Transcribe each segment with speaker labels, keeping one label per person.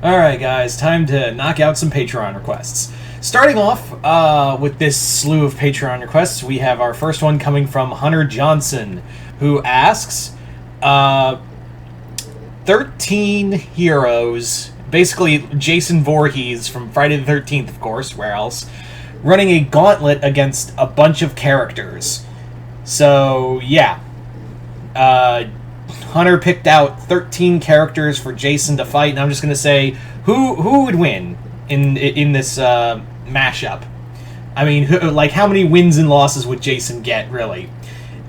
Speaker 1: Alright guys, time to knock out some Patreon requests. Starting off with this slew of Patreon requests, we have our first one coming from Hunter Johnson, who asks, 13 heroes, basically Jason Voorhees from Friday the 13th, of course, where else, running a gauntlet against a bunch of characters. So, yeah. Hunter picked out 13 characters for Jason to fight, and I'm just going to say who would win in this mashup. I mean, how many wins and losses would Jason get, really?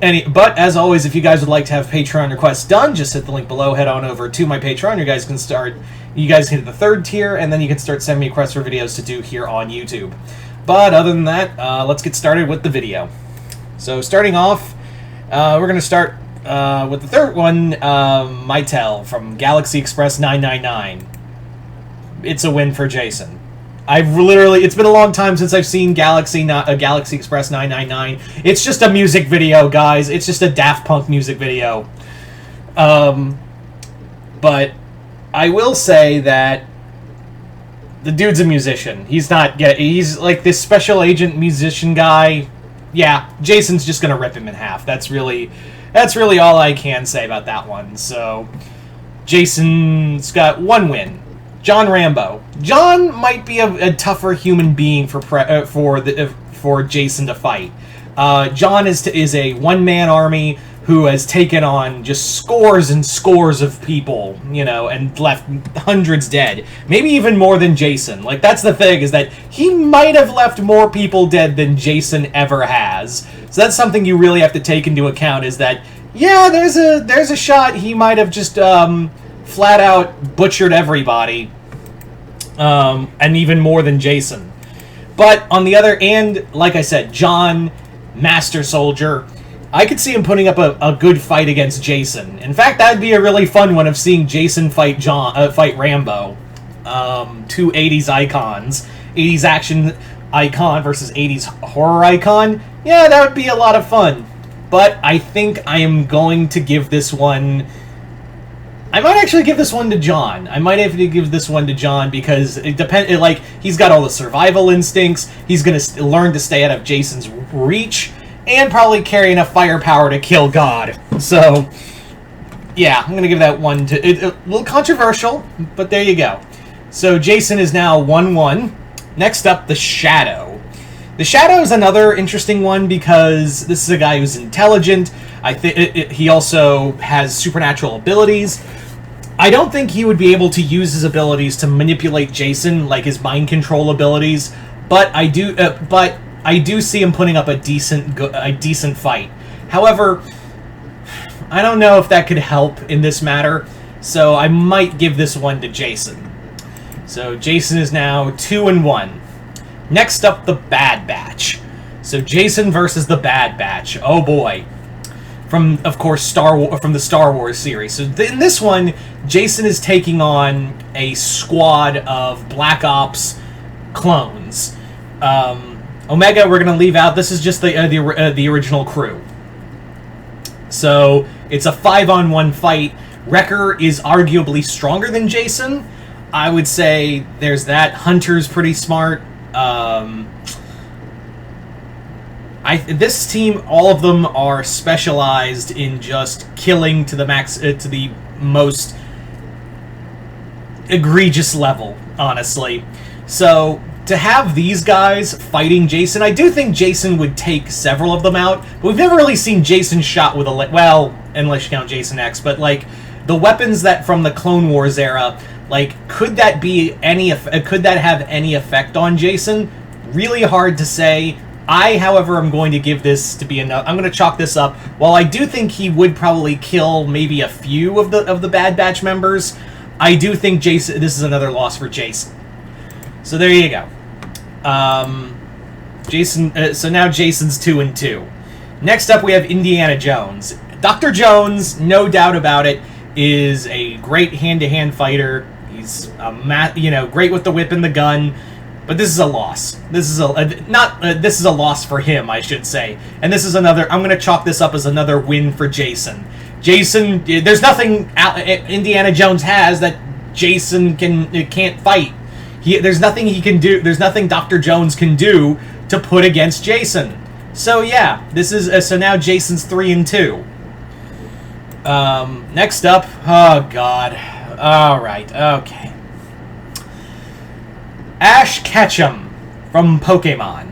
Speaker 1: But, as always, if you guys would like to have Patreon requests done, just hit the link below, head on over to my Patreon. You guys can hit the 3rd tier, and then you can start sending me requests for videos to do here on YouTube. But, other than that, let's get started with the video. So, starting off, we're going to start with the third one, Mytel from Galaxy Express 999. It's a win for Jason. It's been a long time since I've seen Galaxy Express 999. It's just a music video, guys. It's just a Daft Punk music video. But I will say that the dude's a musician. He's like this special agent musician guy. Yeah, Jason's just gonna rip him in half. That's really all I can say about that one. So, Jason's got one win. John Rambo. John might be a tougher human being for Jason to fight. John is a one-man army who has taken on just scores and scores of people, and left hundreds dead. Maybe even more than Jason. Like, that's the thing, is that he might have left more people dead than Jason ever has. So that's something you really have to take into account, is that, yeah, there's a shot he might have just flat out butchered everybody, and even more than Jason. But on the other end, like I said, John, Master Soldier, I could see him putting up a good fight against Jason. In fact, that'd be a really fun one of seeing Jason fight Rambo. Two 80s icons. 80s action icon versus 80s horror icon. Yeah, that would be a lot of fun. But I think I am going to give this one... I might actually give this one to John. I might have to give this one to John because he's got all the survival instincts. He's going to learn to stay out of Jason's reach, and probably carry enough firepower to kill God. So, yeah, I'm going to give that one to... A little controversial, but there you go. So, Jason is now 1-1. Next up, the Shadow. The Shadow is another interesting one because this is a guy who's intelligent. He also has supernatural abilities. I don't think he would be able to use his abilities to manipulate Jason, like his mind control abilities, but I do see him putting up a decent fight. However, I don't know if that could help in this matter, so I might give this one to Jason. So Jason is now 2-1. Next up, the Bad Batch. So Jason versus the Bad Batch. Oh boy. From, of course, from the Star Wars series. So in this one, Jason is taking on a squad of Black Ops clones. Omega, we're going to leave out. This is just the original crew. So, it's a 5-on-1 fight. Wrecker is arguably stronger than Jason. I would say there's that. Hunter's pretty smart. This team, all of them are specialized in just killing to the max, to the most egregious level, honestly. So, to have these guys fighting Jason, I do think Jason would take several of them out, but we've never really seen Jason shot with well, unless you count Jason X, but, like, the weapons that from the Clone Wars era, like, could that have any effect on Jason? Really hard to say. I, however, am going to give this to be enough. I'm going to chalk this up. While I do think he would probably kill maybe a few of the Bad Batch members, I do think this is another loss for Jason. So there you go. So now Jason's 2-2. Next up, we have Indiana Jones. Dr. Jones, no doubt about it, is a great hand-to-hand fighter. He's great with the whip and the gun. But this is a loss. This is a loss for him, I should say. And this is another. I'm going to chalk this up as another win for Jason. There's nothing Indiana Jones has that Jason can't fight. There's nothing he can do. There's nothing Dr. Jones can do to put against Jason. So yeah, this is so now Jason's 3-2. Next up, oh god. All right, okay. Ash Ketchum from Pokemon.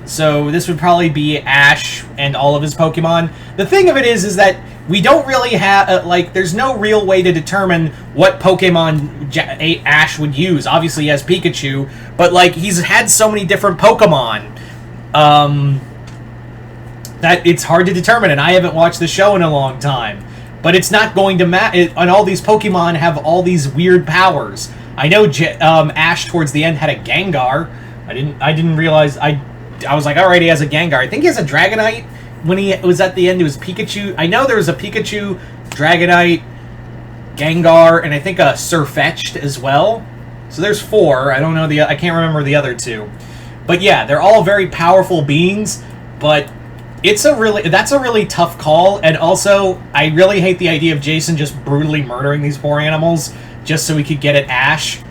Speaker 1: So this would probably be Ash and all of his Pokemon. The thing of it is that we don't really have, there's no real way to determine what Pokemon Ash would use. Obviously he has Pikachu, but, he's had so many different Pokemon, that it's hard to determine, and I haven't watched the show in a long time. But it's not going to matter, and all these Pokemon have all these weird powers. I know Ash towards the end had a Gengar. I didn't realize, I was like, alright, he has a Gengar. I think he has a Dragonite. When he was at the end, it was Pikachu. I know there was a Pikachu, Dragonite, Gengar, and I think a Sirfetch'd as well. So there's 4. I don't know I can't remember the other 2. But yeah, they're all very powerful beings, but that's a really tough call, and also, I really hate the idea of Jason just brutally murdering these poor animals just so he could get at Ash.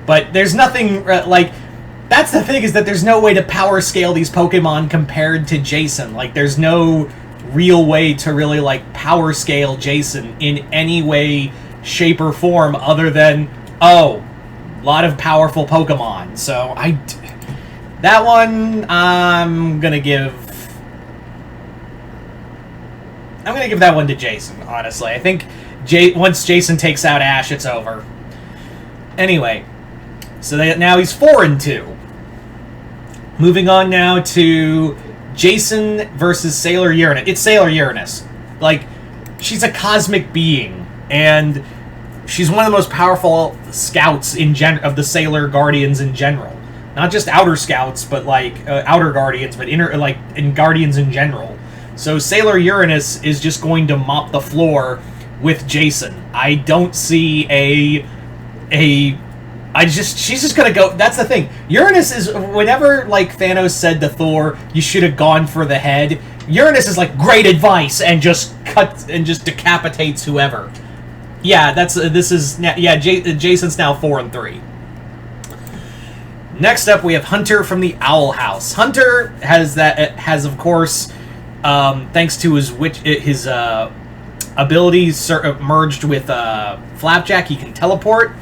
Speaker 1: But there's nothing, that's the thing, is that there's no way to power scale these Pokemon compared to Jason. There's no real way to really, power scale Jason in any way, shape, or form other than, a lot of powerful Pokemon. So, that one, I'm gonna give that one to Jason, honestly. I think once Jason takes out Ash, it's over. Anyway, so now he's 4-2. Moving on now to Jason versus Sailor Uranus. It's Sailor Uranus. She's a cosmic being, and she's one of the most powerful scouts of the Sailor Guardians in general. Not just outer scouts, but outer Guardians, but in Guardians in general. So Sailor Uranus is just going to mop the floor with Jason. I don't see she's just gonna go. That's the thing. Uranus is, whenever Thanos said to Thor, "You should have gone for the head," Uranus is great advice, and just decapitates whoever. Yeah, Jason's now 4-3. Next up, we have Hunter from the Owl House. Hunter has of course, thanks to his abilities merged with Flapjack, he can teleport.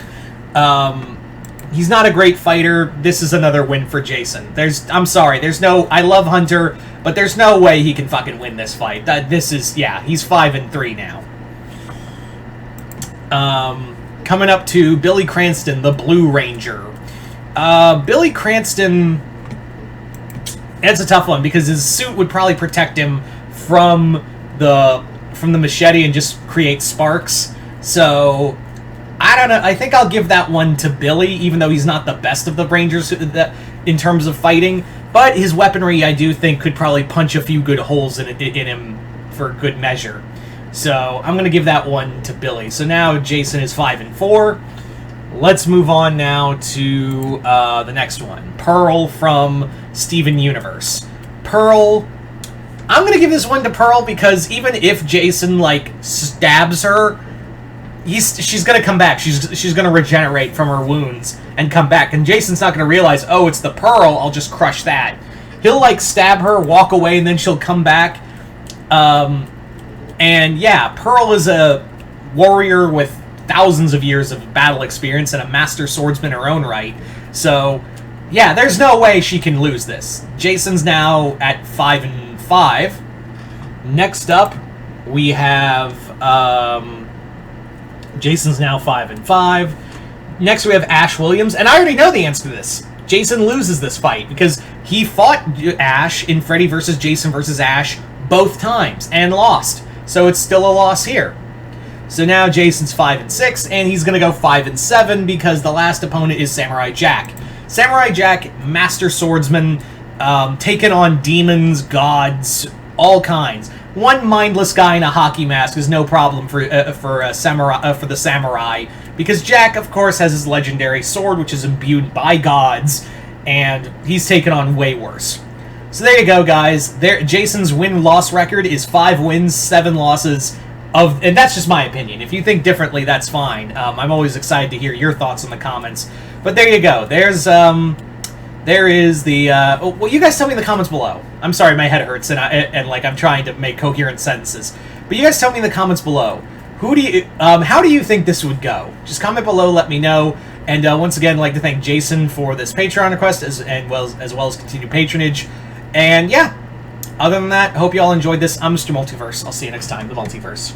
Speaker 1: He's not a great fighter. This is another win for Jason. I'm sorry, I love Hunter, but there's no way he can fucking win this fight. He's 5-3 now. Coming up to Billy Cranston, the Blue Ranger. Billy Cranston, it's a tough one, because his suit would probably protect him from the machete and just create sparks. So, I don't know. I think I'll give that one to Billy, even though he's not the best of the Rangers in terms of fighting. But his weaponry, I do think, could probably punch a few good holes in him for good measure. So, I'm going to give that one to Billy. So now Jason is 5-4. Let's move on now to the next one. Pearl from Steven Universe. Pearl, I'm going to give this one to Pearl because even if Jason, stabs her, she's going to come back. She's going to regenerate from her wounds and come back. And Jason's not going to realize, oh, it's the Pearl, I'll just crush that. He'll, stab her, walk away, and then she'll come back. And, yeah, Pearl is a warrior with thousands of years of battle experience and a master swordsman in her own right. So, yeah, there's no way she can lose this. Jason's now at 5-5. Next up, we have Jason's now 5-5. Next, we have Ash Williams, and I already know the answer to this. Jason loses this fight because he fought Ash in Freddy vs. Jason vs. Ash both times and lost. So it's still a loss here. So now Jason's 5-6, and he's going to go 5-7 because the last opponent is Samurai Jack. Samurai Jack, master swordsman, taken on demons, gods, all kinds. One mindless guy in a hockey mask is no problem for the samurai, because Jack, of course, has his legendary sword, which is imbued by gods, and he's taken on way worse. So there you go, guys. Jason's win-loss record is 5 wins, 7 losses. And that's just my opinion. If you think differently, that's fine. I'm always excited to hear your thoughts in the comments. But there you go. There is the. Well, you guys tell me in the comments below. I'm sorry, my head hurts, and like I'm trying to make coherent sentences. But you guys tell me in the comments below. How do you think this would go? Just comment below, let me know. And once again, I'd like to thank Jason for this Patreon request, as well as continued patronage. And yeah, other than that, I hope you all enjoyed this. I'm Mr. Multiverse. I'll see you next time. The Multiverse.